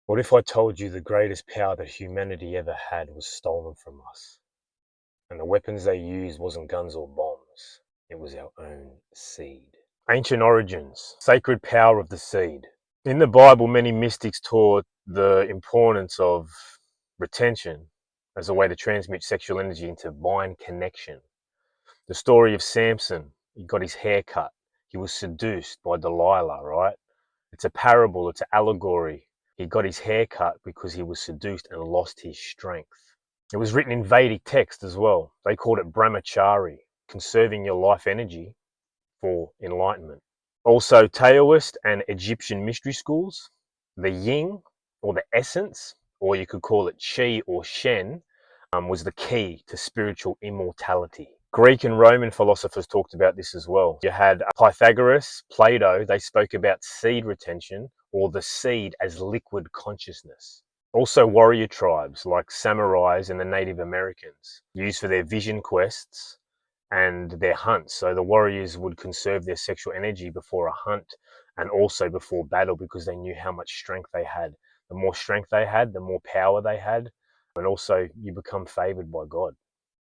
What if I told you the greatest power that humanity ever had was stolen from us? And the weapons they used wasn't guns or bombs, it was our own seed. Ancient origins, sacred power of the seed. In the Bible, many mystics taught the importance of retention as a way to transmute sexual energy into divine connection. The story of Samson, he got his hair cut. He was seduced by Delilah, right? It's a parable, it's an allegory. He got his hair cut because he was seduced and lost his strength. It was written in Vedic text as well. They called it brahmachari, conserving your life energy for enlightenment. Also, Taoist and Egyptian mystery schools, the yin, or the essence, or you could call it chi or shen, was the key to spiritual immortality. Greek and Roman philosophers talked about this as well. You had Pythagoras, Plato, they spoke about seed retention or the seed as liquid consciousness. Also warrior tribes like samurais and the Native Americans used for their vision quests and their hunts. So the warriors would conserve their sexual energy before a hunt and also before battle because they knew how much strength they had. The more strength they had, the more power they had, and also you become favored by God.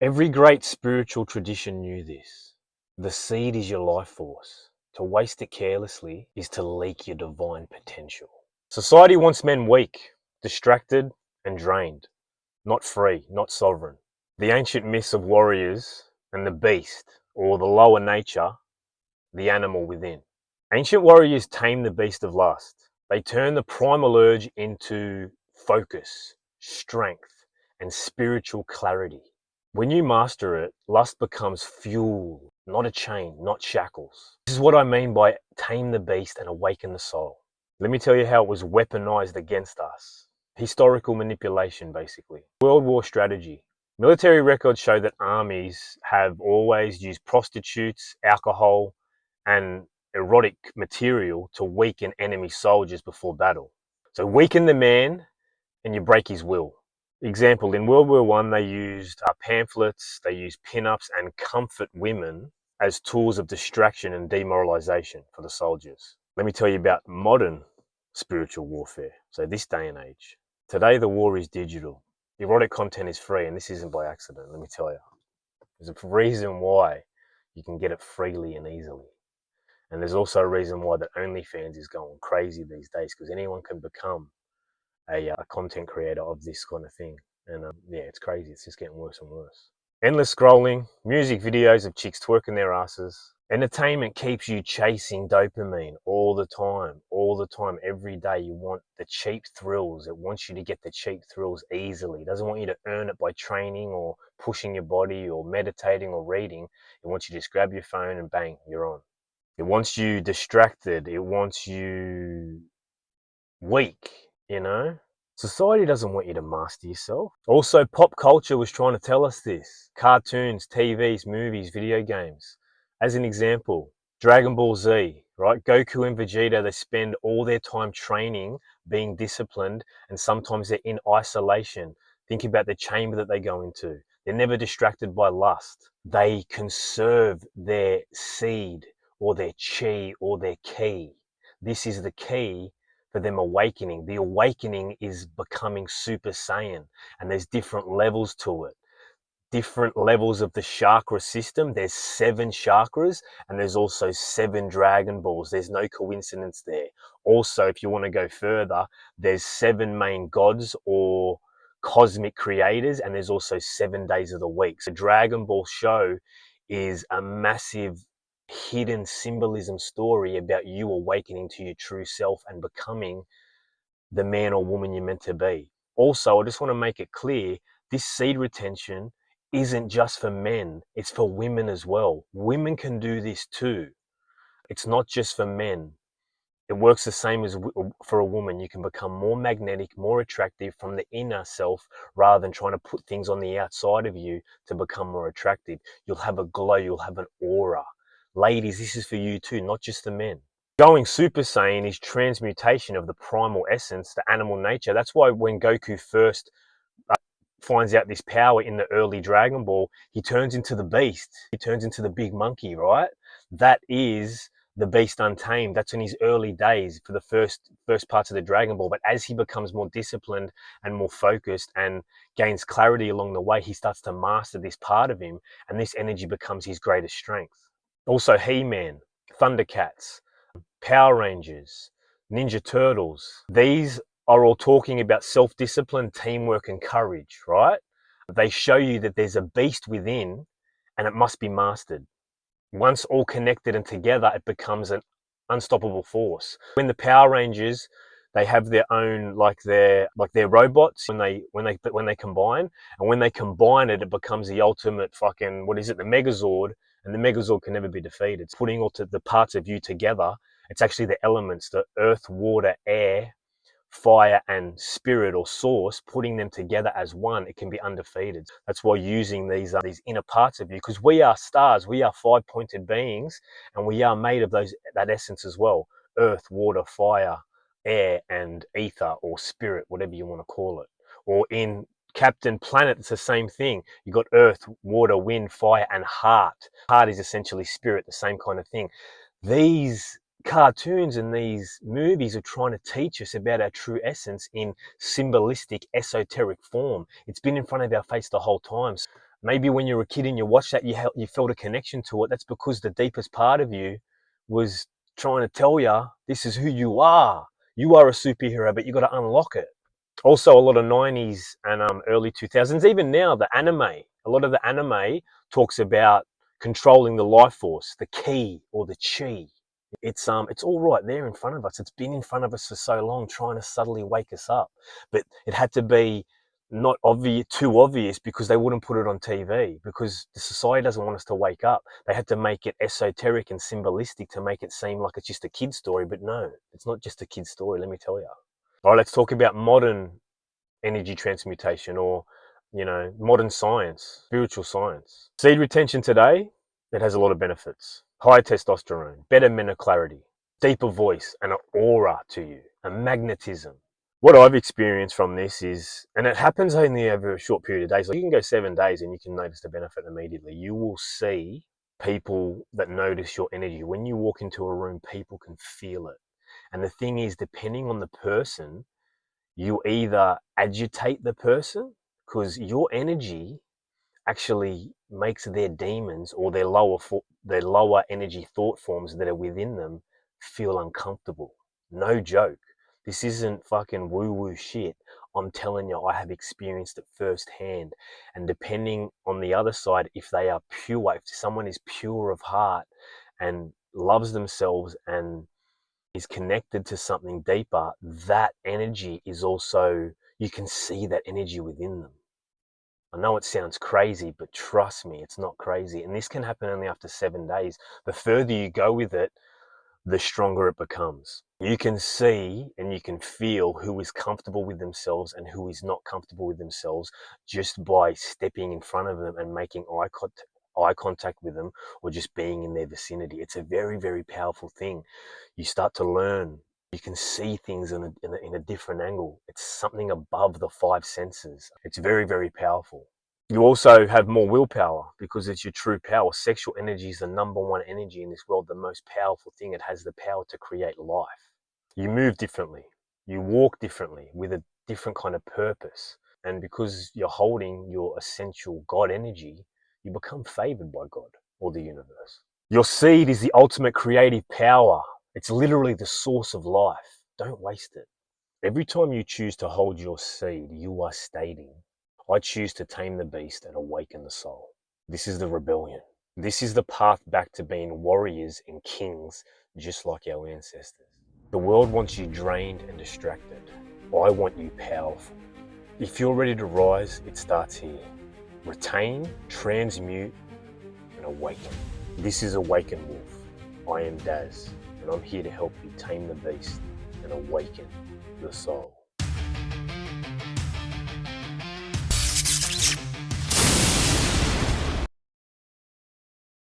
Every great spiritual tradition knew this. The seed is your life force. To waste it carelessly is to leak your divine potential. Society wants men weak, distracted, and drained, not free, not sovereign. The ancient myths of warriors and the beast, or the lower nature, the animal within. Ancient warriors tamed the beast of lust. They turned the primal urge into focus, strength, and spiritual clarity. When you master it, lust becomes fuel, not a chain, not shackles. This is what I mean by tame the beast and awaken the soul. Let me tell you how it was weaponized against us. Historical manipulation, basically. World War strategy. Military records show that armies have always used prostitutes, alcohol, and erotic material to weaken enemy soldiers before battle. So weaken the man and you break his will. Example, in World War One, they used pamphlets, they used pin-ups and comfort women as tools of distraction and demoralization for the soldiers. Let me tell you about modern spiritual warfare. So this day and age. Today, the war is digital. Erotic content is free, and this isn't by accident, let me tell you. There's a reason why you can get it freely and easily. And there's also a reason why that OnlyFans is going crazy these days, because anyone can become a content creator of this kind of thing. And yeah, it's crazy. It's just getting worse and worse. Endless scrolling, music videos of chicks twerking their asses. Entertainment keeps you chasing dopamine all the time, every day. You want the cheap thrills. It wants you to get the cheap thrills easily. It doesn't want you to earn it by training or pushing your body or meditating or reading. It wants you to just grab your phone and bang, you're on. It wants you distracted. It wants you weak, you know? Society doesn't want you to master yourself. Also, pop culture was trying to tell us this. Cartoons, TVs, movies, video games. As an example, Dragon Ball Z, right? Goku and Vegeta, they spend all their time training, being disciplined, and sometimes they're in isolation. Think about the chamber that they go into. They're never distracted by lust. They conserve their seed or their chi or their ki. This is the key for them awakening. The awakening is becoming Super Saiyan, and there's different levels to it. Different levels of the chakra system. There's 7 chakras, and there's also 7 Dragon Balls. There's no coincidence there. Also, if you want to go further, there's 7 main gods or cosmic creators, and there's also 7 days of the week. So Dragon Ball show is a massive hidden symbolism story about you awakening to your true self and becoming the man or woman you're meant to be. Also, I just want to make it clear, this seed retention isn't just for men, it's for women as well. Women can do this too. It's not just for men. It works the same as for a woman. You can become more magnetic, more attractive from the inner self rather than trying to put things on the outside of you to become more attractive. You'll have a glow, you'll have an aura. Ladies, this is for you too, not just the men. Going Super Saiyan is transmutation of the primal essence, the animal nature. That's why when Goku first finds out this power in the early Dragon Ball, he turns into the beast. He turns into the big monkey, right? That is the beast untamed. That's in his early days for the first parts of the Dragon Ball. But as he becomes more disciplined and more focused and gains clarity along the way, he starts to master this part of him, and this energy becomes his greatest strength. Also, He-Man, Thundercats, Power Rangers, Ninja Turtles. These are all talking about self-discipline, teamwork, and courage, right? They show you that there's a beast within and it must be mastered. Once all connected and together, it becomes an unstoppable force. When the Power Rangers, they have their own like their robots when they combine, and when they combine it, it becomes the ultimate fucking, what is it, the Megazord, and the Megazord can never be defeated. It's putting all the parts of you together. It's actually the elements, the earth, water, air, fire, and spirit or source, putting them together as one, it can be undefeated. That's why using these inner parts of you, because we are stars, we are five-pointed beings, and we are made of that essence as well: earth, water, fire, air, and ether, or spirit, whatever you want to call it. Or in Captain Planet, it's the same thing. You got earth, water, wind, fire, and heart. Heart is essentially spirit, the same kind of thing. These cartoons and these movies are trying to teach us about our true essence in symbolistic, esoteric form. It's been in front of our face the whole time. So maybe when you were a kid and you watched that, you felt a connection to it. That's because the deepest part of you was trying to tell you, this is who you are. You are a superhero, but you got to unlock it. Also, a lot of 90s and early 2000s, even now, a lot of the anime talks about controlling the life force, the ki or the chi. It's all right there in front of us. It's been in front of us for so long, trying to subtly wake us up. But it had to be not obvious, too obvious, because they wouldn't put it on TV, because the society doesn't want us to wake up. They had to make it esoteric and symbolistic to make it seem like it's just a kid's story. But no, it's not just a kid's story, let me tell you. All right, let's talk about modern energy transmutation, or modern science, spiritual science. Seed retention today, it has a lot of benefits. High testosterone, better mental clarity, deeper voice, and an aura to you, a magnetism. What I've experienced from this is, and it happens only over a short period of days, like you can go 7 days and you can notice the benefit immediately. You will see people that notice your energy. When you walk into a room, people can feel it. And the thing is, depending on the person, you either agitate the person, because your energy actually makes their demons or their lower energy thought forms that are within them feel uncomfortable. No joke. This isn't fucking woo-woo shit. I'm telling you, I have experienced it firsthand. And depending on the other side, if they are pure, if someone is pure of heart and loves themselves and is connected to something deeper, that energy is also, you can see that energy within them. I know it sounds crazy, but trust me, it's not crazy. And this can happen only after 7 days. The further you go with it, the stronger it becomes. You can see and you can feel who is comfortable with themselves and who is not comfortable with themselves, just by stepping in front of them and making eye contact with them, or just being in their vicinity. It's a very, very powerful thing. You start to learn. You can see things in a different angle. It's something above the 5 senses. It's very, very powerful. You also have more willpower, because it's your true power. Sexual energy is the #1 energy in this world, the most powerful thing. It has the power to create life. You move differently. You walk differently with a different kind of purpose. And because you're holding your essential God energy, you become favored by God or the universe. Your seed is the ultimate creative power. It's literally the source of life. Don't waste it. Every time you choose to hold your seed, you are stating, I choose to tame the beast and awaken the soul. This is the rebellion. This is the path back to being warriors and kings, just like our ancestors. The world wants you drained and distracted. I want you powerful. If you're ready to rise, it starts here. Retain, transmute, and awaken. This is Awaken Wolf. I am Daz, and I'm here to help you tame the beast and awaken the soul.